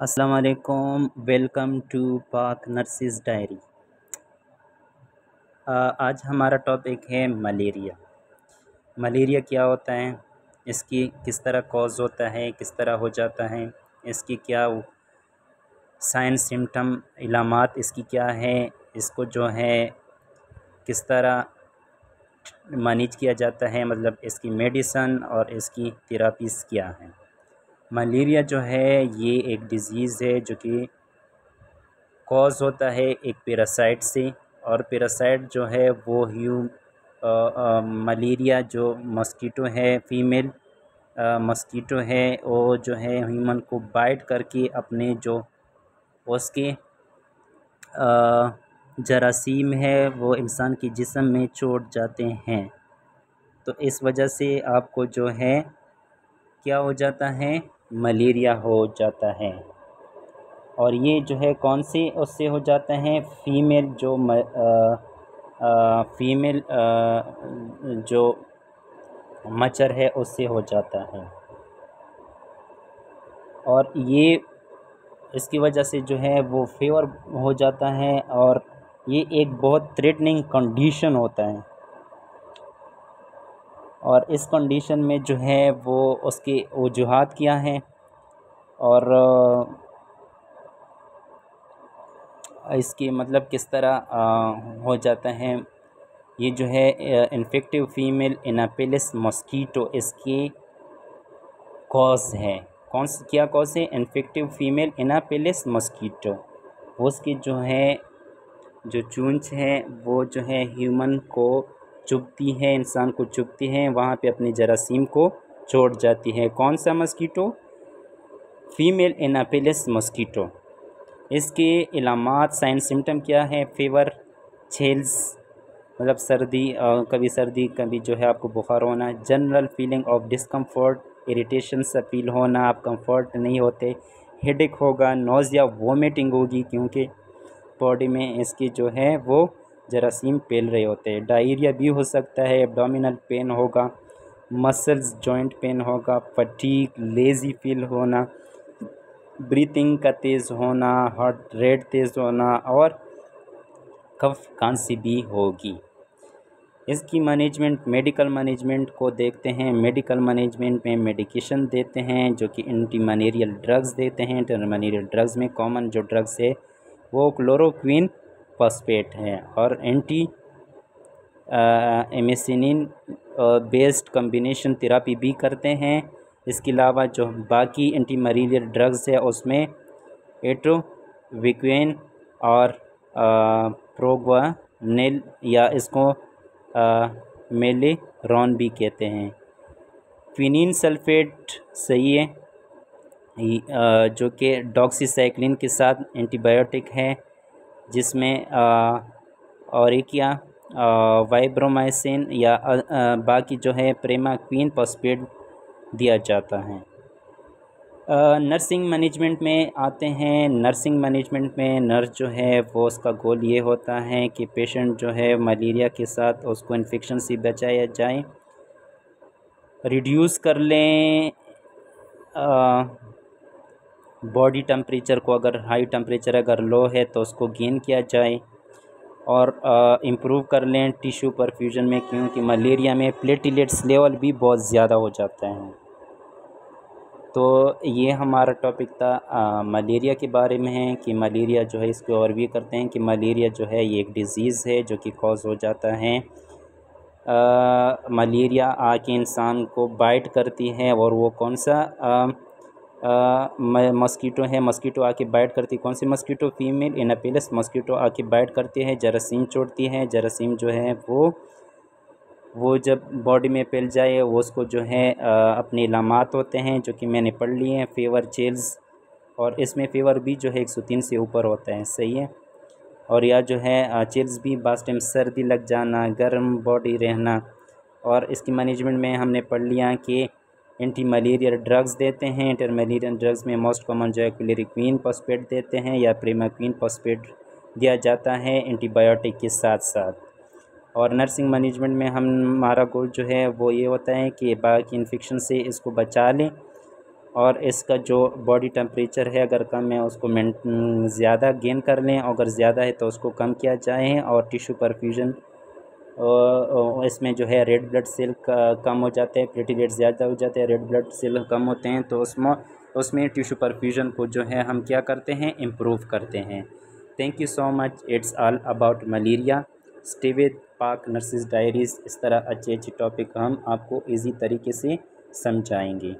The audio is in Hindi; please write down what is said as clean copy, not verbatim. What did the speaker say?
अस्सलाम वालेकुम। वेलकम टू पाक नर्सिस डायरी। आज हमारा टॉपिक है मलेरिया। मलेरिया क्या होता है, इसकी किस तरह कॉज होता है, किस तरह हो जाता है, इसकी क्या साइन सिम्टम इलामात इसकी क्या है, इसको जो है किस तरह मैनेज किया जाता है, मतलब इसकी मेडिसन और इसकी थेरापीज़ क्या हैं। मलेरिया जो है ये एक डिज़ीज़ है जो कि कॉज होता है एक पैरासाइट से, और पैरासाइट जो है वो मलेरिया जो मस्कीटो है, फीमेल मस्कीटो है, वो जो है ह्यूमन को बाइट करके अपने जो उसके जरासीम है वो इंसान के जिस्म में चोट जाते हैं। तो इस वजह से आपको जो है क्या हो जाता है, मलेरिया हो जाता है। और ये जो है कौन से उससे हो जाता है, फीमेल जो फीमेल जो मच्छर है उससे हो जाता है। और ये इसकी वजह से जो है वो फीवर हो जाता है, और ये एक बहुत थ्रेटनिंग कंडीशन होता है। और इस कंडीशन में जो है वो उसके वजूहात क्या हैं, और इसकी मतलब किस तरह हो जाता है। ये जो है इन्फेक्टिव फीमेल एनाफिलिस मस्कीटो इसकी कॉज है। क्या कॉज है, इन्फेक्टिव फीमेल एनाफिलिस मस्कीटो। उसकी जो है जो चूंच है वो जो है ह्यूमन को चुभती है, इंसान को चुभती है, वहाँ पे अपने जरासीम को छोड़ जाती है। कौन सा मस्कीटो, फीमेल एनाफिलिस मस्कीटो। इसके इलामात साइन सिम्टम क्या है, फीवर, छेल्स मतलब सर्दी, कभी सर्दी कभी जो है आपको बुखार होना, general feeling of discomfort, irritation सा फील होना, आप कंफर्ट नहीं होते, हेडेक होगा, नोज़िया, वोमिटिंग होगी क्योंकि बॉडी में इसकी जो है वो जरासीम फैल रहे होते हैं। डायरिया भी हो सकता है, एब्डोमिनल पेन होगा, मसल्स जॉइंट पेन होगा, फटीग, लेज़ी फील होना, ब्रीथिंग का तेज़ होना, हार्ट रेट तेज़ होना, और कफ खांसी भी होगी। इसकी मैनेजमेंट, मेडिकल मैनेजमेंट को देखते हैं। मेडिकल मैनेजमेंट में मेडिकेशन देते हैं जो कि एंटी मलेरियल ड्रग्स देते हैं। एंटी मलेरियल ड्रग्स में कॉमन जो ड्रग्स है वो क्लोरोक्विन फॉस्फेट है, और एंटी एमिसिनिन बेस्ड कम्बिनेशन थेरापी भी करते हैं। इसके अलावा जो बाकी एंटी मलेरियल ड्रग्स है उसमें एट्रोविक्विन और प्रोग्वानेल या इसको मेलेरॉन भी कहते हैं। क्विनीन सल्फेट सही है, जो कि डॉक्सीसाइक्लिन के साथ एंटीबायोटिक है, जिसमें औरिकिया, वाइब्रोमाइसिन या बाकी जो है प्रेमाक्विन फॉस्फेट दिया जाता है। नर्सिंग मैनेजमेंट में आते हैं। नर्सिंग मैनेजमेंट में नर्स जो है वो उसका गोल ये होता है कि पेशेंट जो है मलेरिया के साथ उसको इन्फेक्शन से बचाया जाए, रिड्यूस कर लें बॉडी टेम्परेचर को, अगर हाई टेम्परेचर अगर लो है तो उसको गेन किया जाए, और इम्प्रूव कर लें टिश्यू परफ्यूजन में, क्योंकि मलेरिया में प्लेटलेट्स लेवल भी बहुत ज़्यादा हो जाता है। तो ये हमारा टॉपिक था मलेरिया के बारे में है कि मलेरिया जो है इसको ओवरव्यू करते हैं कि मलेरिया जो है ये एक डिज़ीज़ है जो कि कॉज हो जाता है। मलेरिया आके इंसान को बाइट करती है, और वो कौन सा मस्कीटो है, मस्कीटो आके बाइट करती, कौन सी मस्कीटो, फीमेल एनाफिलिस मस्कीटो आके बाइट करती है, जरासीम छोड़ती है। जरासीम जो है वो जब बॉडी में फैल जाए वो उसको जो है अपने इलामात होते हैं जो कि मैंने पढ़ लिए हैं, फीवर, चिल्स, और इसमें फ़ीवर भी जो है 103 से ऊपर होता है, सही है। और या जो है चिल्स भी बास टाइम सर्दी लग जाना, गर्म बॉडी रहना। और इसकी मैनेजमेंट में हमने पढ़ लिया कि एंटी मलेरियल ड्रग्स देते हैं। एंटी मलेरियल ड्रग्स में मोस्ट कॉमन जो है क्लोरोक्विन फॉस्फेट देते हैं या प्रेमाक्विन फॉस्फेट दिया जाता है एंटीबायोटिक के साथ साथ। और नर्सिंग मैनेजमेंट में हमारा गोल जो है वो ये होता है कि बाकी इन्फेक्शन से इसको बचा लें, और इसका जो बॉडी टेम्परेचर है अगर कम है उसको ज़्यादा गेन कर लें, अगर ज़्यादा है तो उसको कम किया जाए। और टिश्यू परफ्यूजन इसमें जो है रेड ब्लड सेल कम हो जाते हैं, प्लेटलेट ज़्यादा हो जाते हैं, रेड ब्लड सेल कम होते हैं, तो उसमें टिश्यू परफ्यूजन को जो है हम क्या करते हैं, इम्प्रूव करते हैं। Thank you so much. It's all about malaria. Stay with पाक नर्सिस डायरीज़। इस तरह अच्छे अच्छे टॉपिक हम आपको इजी तरीके से समझाएंगे।